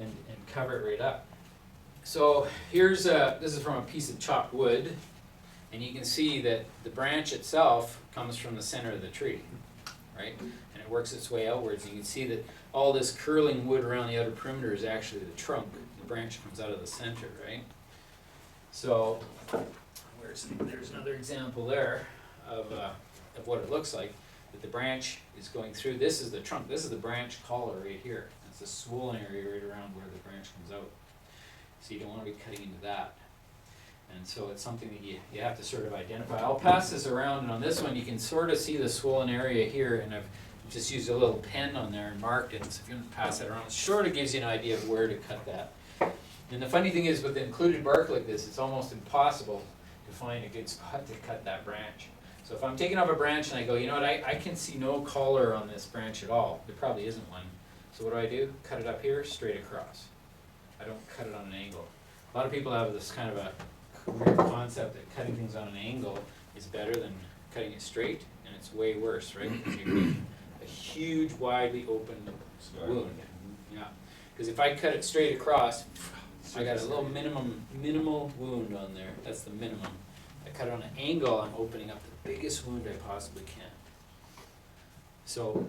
and cover it right up. So here's this is from a piece of chopped wood, and you can see that the branch itself comes from the center of the tree, right? And it works its way outwards. You can see that all this curling wood around the outer perimeter is actually the trunk. The branch comes out of the center, right? So there's another example there of what it looks like. That the branch is going through. This is the trunk. This is the branch collar right here. It's the swollen area right around where the branch comes out. So you don't want to be cutting into that. And so it's something that you have to sort of identify. I'll pass this around, and on this one you can sort of see the swollen area here, and I've just used a little pen on there and marked it. So if you want to pass that around, it sort of gives you an idea of where to cut that. And the funny thing is, with the included bark like this, it's almost impossible to find a good spot to cut that branch. So if I'm taking off a branch and I go, you know what, I can see no collar on this branch at all. There probably isn't one. So what do? Cut it up here, straight across. I don't cut it on an angle. A lot of people have this kind of a weird concept that cutting things on an angle is better than cutting it straight, and it's way worse, right? Because you're making a huge, widely open wound. Yeah. Because if I cut it straight across, I got a little minimal wound on there. That's the minimum. I cut it on an angle, I'm opening up the biggest wound I possibly can. So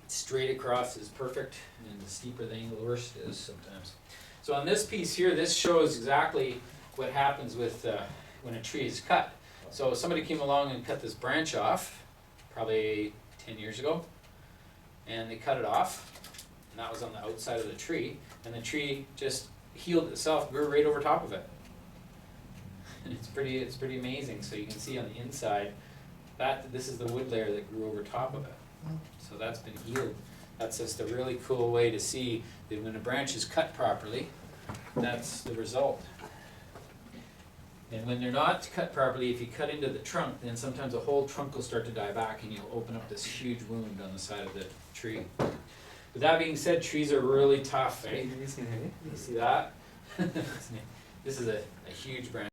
straight across is perfect, and the steeper the angle, the worse it is sometimes. So on this piece here, this shows exactly what happens with when a tree is cut. So somebody came along and cut this branch off, probably 10 years ago, and they cut it off, and that was on the outside of the tree, and the tree just healed itself, grew right over top of it. And it's pretty amazing. So you can see on the inside that this is the wood layer that grew over top of it. So that's been healed. That's just a really cool way to see that when a branch is cut properly, that's the result. And when they're not cut properly, if you cut into the trunk, then sometimes the whole trunk will start to die back and you'll open up this huge wound on the side of the tree. With that being said, trees are really tough, eh? You see that? This is a huge branch.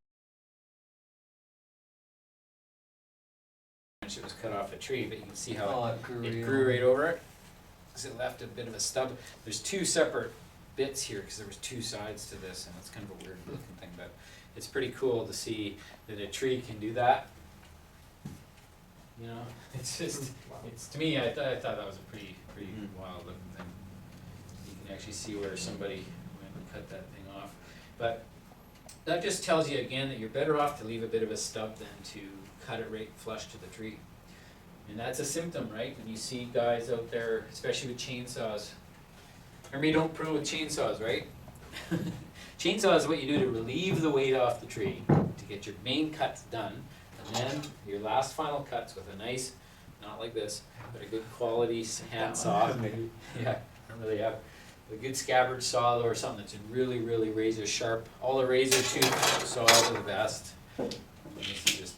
It was cut off a tree, but you can see how it grew right over it. Because it left a bit of a stub. There's two separate bits here because there was two sides to this, and it's kind of a weird looking thing, but it's pretty cool to see that a tree can do that. You know, it's just, it's to me, I thought that was a pretty wild looking thing. You can actually see where somebody went and cut that thing off. But that just tells you again that you're better off to leave a bit of a stub than to cut it right flush to the tree. And that's a symptom, right? When you see guys out there, especially with chainsaws. Remember, you don't prune with chainsaws, right? Chainsaw is what you do to relieve the weight off the tree, to get your main cuts done, and then your last final cuts with a nice, not like this, but a good quality hand saw. Yeah, I don't really have a good scabbard saw or something that's really, really razor sharp. All the razor tooth saws are the best.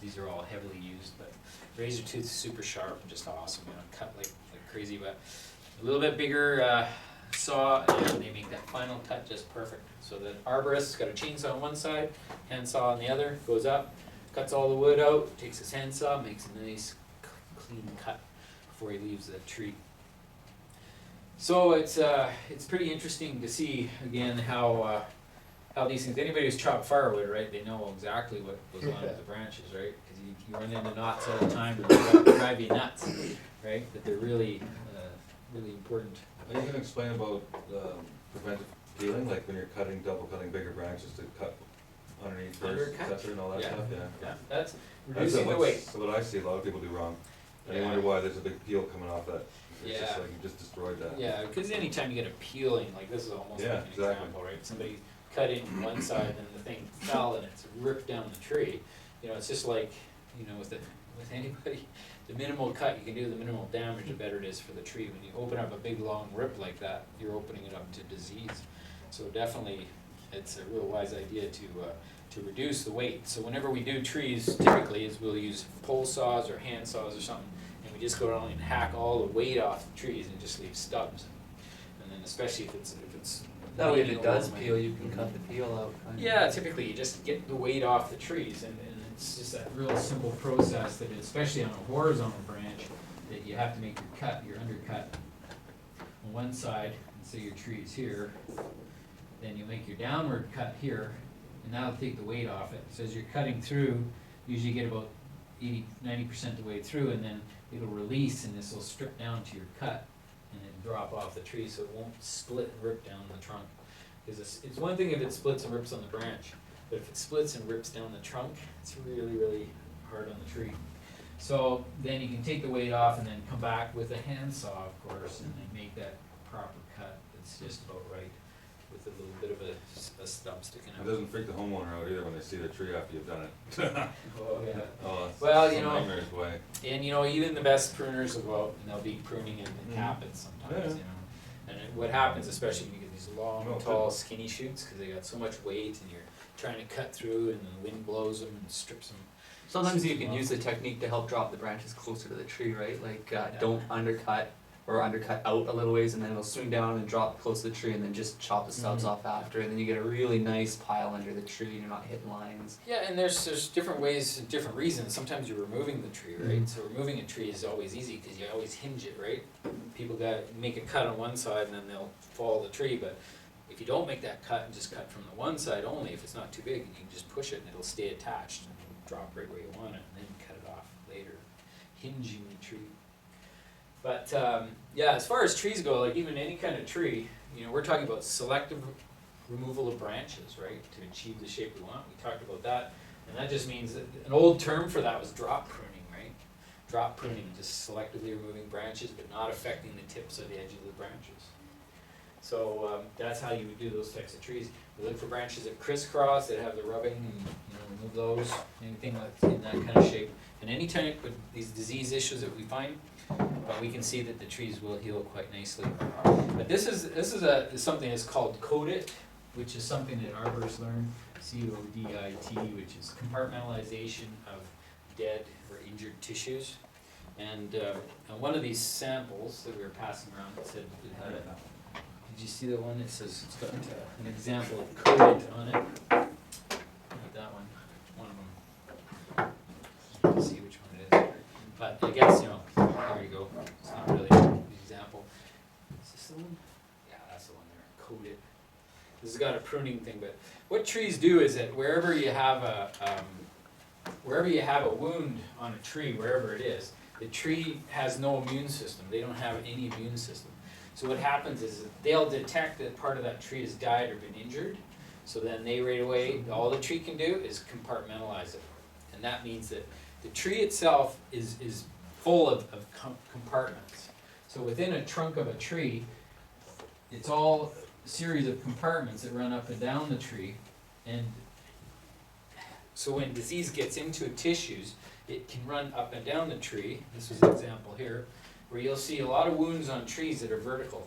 These are all heavily used, but razor tooth is super sharp and just awesome. You know, cut like crazy, but a little bit bigger saw, and they make that final cut just perfect. So the arborist's got a chainsaw on one side, handsaw on the other, goes up, cuts all the wood out, takes his handsaw, makes a nice clean cut before he leaves the tree. So it's pretty interesting to see again how these things. Anybody who's chopped firewood, right? They know exactly what goes on with the branches, right? Because you run into knots all the time that drive you nuts, right? But they're really really important. Are you going to explain about preventive peeling, like when you're double cutting bigger branches to cut underneath first, etc. and all that stuff? Yeah, that's reducing the weight. So what I see a lot of people do wrong. And I wonder why there's a big peel coming off that. It's just like you just destroyed that. Yeah, because anytime you get a peeling, like this is almost like an example, right? Somebody cut in one side and the thing fell and it's ripped down the tree. You know, it's just like, you know, with anybody, the minimal cut you can do, the minimal damage, the better it is for the tree. When you open up a big long rip like that, you're opening it up to disease. So definitely, it's a real wise idea to reduce the weight. So whenever we do trees, typically is we'll use pole saws or hand saws or something, and we just go around and hack all the weight off the trees and just leave stubs. And then especially if it's that way, if it does peel, you can cut the peel out. Yeah, typically you just get the weight off the trees, and it's just that real simple process that, especially on a horizontal branch, that you have to make your undercut on one side, and say your tree is here, then you make your downward cut here, and that'll take the weight off it. So as you're cutting through, usually you get about 80–90% the way through, and then it'll release, and this will strip down to your cut, and then drop off the tree, so it won't split and rip down the trunk. Because it's one thing if it splits and rips on the branch, but if it splits and rips down the trunk, it's really, really hard on the tree. So then you can take the weight off and then come back with a handsaw, of course, and then make that proper cut that's just about right, with a little bit of a stub sticking It out. doesn't freak the homeowner out either when they see the tree after you've done it. Oh, yeah. Oh, it's Well, some nightmare's way. And even the best pruners will go out and they'll be pruning and cap it sometimes, Yeah. And what happens, especially when you get these long, No, tall, good. skinny shoots, because they got so much weight and you're trying to cut through and the wind blows them and strips them. Sometimes you can use the technique to help drop the branches closer to the tree, right? Like, don't undercut or undercut out a little ways, and then it'll swing down and drop close to the tree, and then just chop the stubs off after, and then you get a really nice pile under the tree, and you're not hitting lines. Yeah, and there's different ways and different reasons. Sometimes you're removing the tree, right? So removing a tree is always easy because you always hinge it, right? People make a cut on one side and then they'll follow the tree, but if you don't make that cut and just cut from the one side only, if it's not too big, you can just push it and it'll stay attached and drop right where you want it, and then cut it off later, hinging the tree. But yeah, as far as trees go, like even any kind of tree, we're talking about selective removal of branches, right, to achieve the shape we want. We talked about that, and that just means that an old term for that was drop pruning, right? Drop pruning, just selectively removing branches but not affecting the tips or the edge of the branches. So that's how you would do those types of trees. We look for branches that crisscross, that have the rubbing, and remove those, anything that's in that kind of shape. And any type of these disease issues that we find, we can see that the trees will heal quite nicely. But this is something that's called codit, which is something that arborists learn, C-O-D-I-T, which is compartmentalization of dead or injured tissues. And one of these samples that we were passing around, it said it had a, did you see the one that says it's got an example of codit on it? Not that one of them. You can see which one it is. But I guess, there you go. It's not really an example. Is this the one? Yeah, that's the one there. Codit. This has got a pruning thing, but what trees do is that wherever you have a wound on a tree, wherever it is, the tree has no immune system. They don't have any immune system. So what happens is that they'll detect that part of that tree has died or been injured. So then they right away, all the tree can do is compartmentalize it. And that means that the tree itself is full of compartments. So within a trunk of a tree, it's all a series of compartments that run up and down the tree. And so when disease gets into tissues, it can run up and down the tree. This is an example here, where you'll see a lot of wounds on trees that are vertical.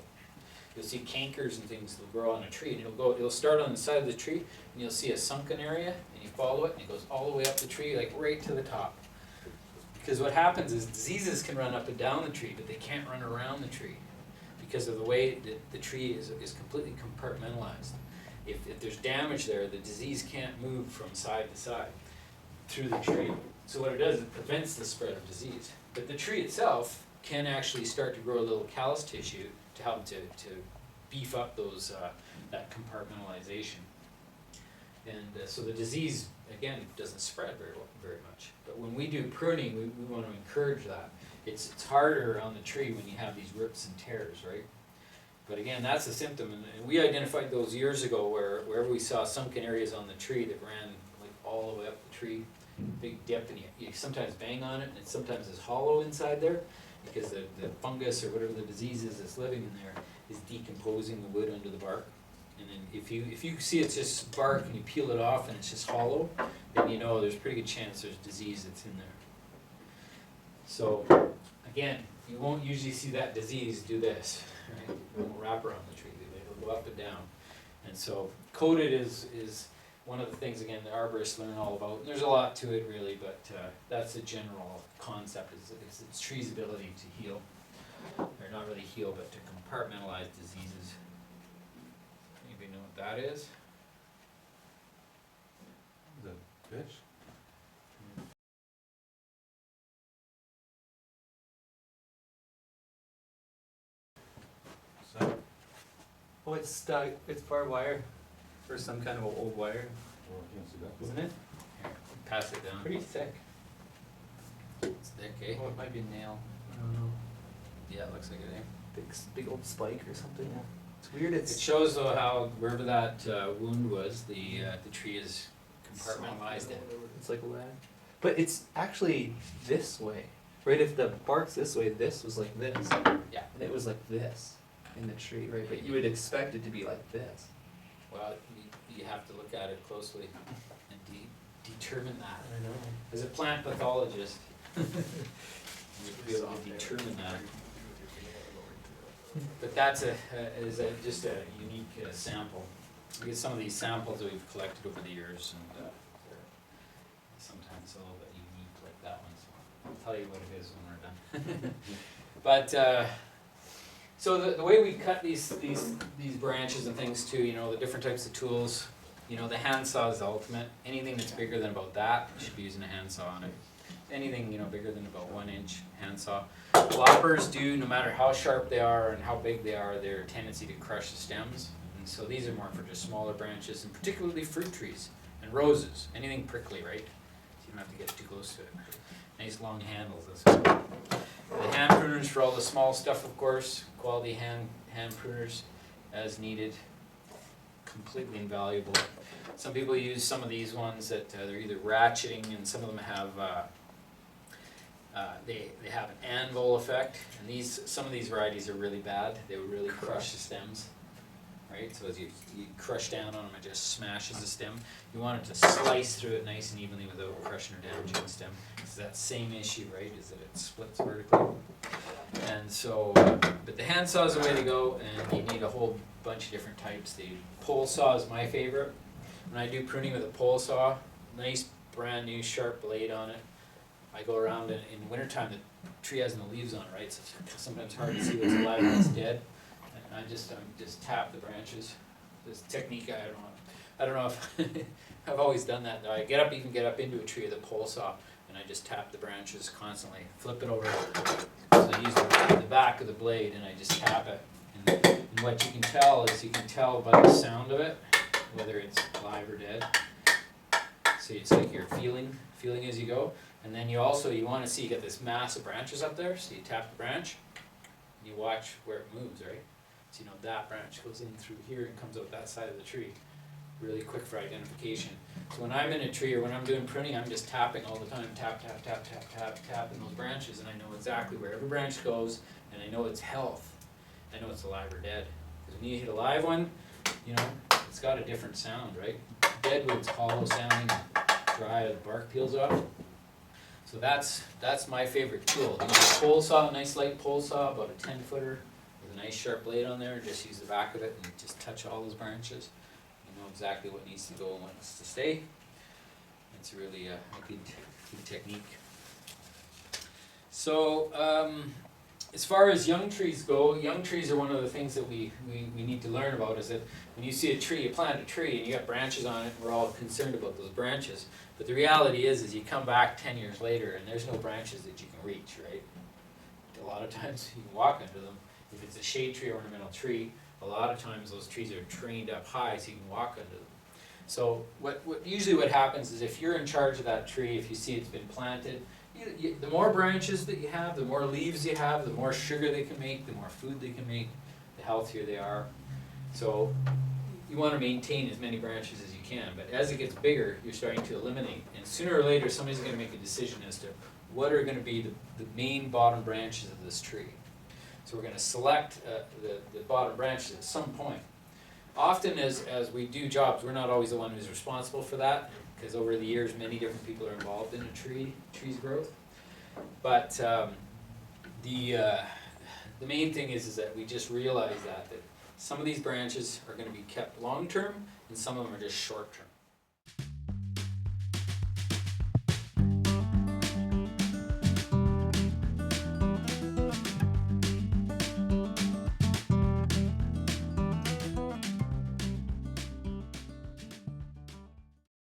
You'll see cankers and things that will grow on a tree, and it'll start on the side of the tree, and you'll see a sunken area, and you follow it, and it goes all the way up the tree, like right to the top. Because what happens is diseases can run up and down the tree, but they can't run around the tree because of the way that the tree is completely compartmentalized. If there's damage there, the disease can't move from side to side through the tree. So what it does, it prevents the spread of disease. But the tree itself can actually start to grow a little callus tissue to help to beef up those that compartmentalization. And so the disease, again, doesn't spread very much. But when we do pruning, we want to encourage that. It's harder on the tree when you have these rips and tears, right? But again, that's a symptom, and we identified those years ago wherever we saw sunken areas on the tree that ran like all the way up the tree, big dip, and you sometimes bang on it, and it sometimes is hollow inside there because the fungus or whatever the disease is that's living in there is decomposing the wood under the bark. And then if you see it's just bark and you peel it off and it's just hollow, then you know there's a pretty good chance there's disease that's in there. So again, you won't usually see that disease do this, right? It won't wrap around the tree, it'll go up and down. And so coated is one of the things, again, the arborists learn all about. And there's a lot to it really, but that's the general concept, is it's trees' ability to heal, or not really heal, but to compartmentalize diseases. Anybody know what that is? The pitch? So, Oh, it's barbed wire. or some kind of old wire, Well, I can't see that. isn't it? Here, pass it down. Pretty thick. It's thick, eh? Oh, it might be a nail. I don't know. Yeah, it looks like it, eh? Big old spike or something. It's weird. It shows though how wherever that wound was, the tree is compartmentalized it. It's like lead. But it's actually this way, right? If the bark's this way, this was like this. Yeah. And it was like this in the tree, right? But you would expect it to be like this. Well, you have to look at it closely and determine that. I know. As a plant pathologist, you be able to determine that. But that's just a unique sample. We get some of these samples that we've collected over the years, and they're sometimes a little bit unique, like that one. So I'll tell you what it is when we're done. But so the way we cut these branches and things too, you know, the different types of tools. You know, the handsaw is the ultimate. Anything that's bigger than about that, you should be using a handsaw on it. Anything, you know, bigger than about 1 inch handsaw. Loppers do, no matter how sharp they are and how big they are, their tendency to crush the stems. And so these are more for just smaller branches, and particularly fruit trees and roses. Anything prickly, right? So you don't have to get too close to it. Nice long handles. The hand pruners for all the small stuff, of course. Quality hand pruners as needed. Completely invaluable. Some people use some of these ones that they're either ratcheting, and some of them have they have an anvil effect, and some of these varieties are really bad. They will really crush the stems, right? So as you crush down on them, it just smashes the stem. You want it to slice through it nice and evenly without crushing or damaging the stem. It's that same issue, right? Is that it splits vertically. And so, but the handsaw is the way to go, and you need a whole bunch of different types. The pole saw is my favorite. When I do pruning with a pole saw, nice brand new sharp blade on it. I go around in wintertime, the tree has no leaves on it, right? So it's sometimes hard to see what's alive and what's dead. And I just tap the branches. This technique, I don't know if I've always done that though. I even get up into a tree with a pole saw, and I just tap the branches constantly. Flip it over. So I use the back of the blade, and I just tap it. And what you can tell is by the sound of it whether it's live or dead. So it's like you're feeling as you go. And then you want to see you get this mass of branches up there, so you tap the branch, and you watch where it moves, right? So you know that branch goes in through here and comes out that side of the tree. Really quick for identification. So when I'm in a tree or when I'm doing pruning, I'm just tapping all the time, tapping those branches, and I know exactly where every branch goes, and I know its health. I know it's alive or dead. Because when you hit a live one, you know, it's got a different sound, right? Dead wood's hollow sounding, dry, the bark peels off. So that's my favorite tool. Use a pole saw, a nice light pole saw, about a 10-footer, with a nice sharp blade on there. Just use the back of it and just touch all those branches. You know exactly what needs to go and what needs to stay. It's really a good technique. So as far as young trees go, young trees are one of the things that we need to learn about. Is that when you see a tree, you plant a tree and you got branches on it, and we're all concerned about those branches. But the reality is you come back 10 years later and there's no branches that you can reach, right? A lot of times you can walk under them. If it's a shade tree or ornamental tree, a lot of times those trees are trained up high so you can walk under them. So usually what happens is if you're in charge of that tree, if you see it's been planted, the more branches that you have, the more leaves you have, the more sugar they can make, the more food they can make, the healthier they are. So you want to maintain as many branches as you can, but as it gets bigger, you're starting to eliminate. And sooner or later, somebody's going to make a decision as to what are going to be the main bottom branches of this tree. So we're going to select the bottom branches at some point. Often as we do jobs, we're not always the one who's responsible for that, because over the years many different people are involved in a tree's growth. But the main thing is that we just realize that some of these branches are going to be kept long term and some of them are just short term.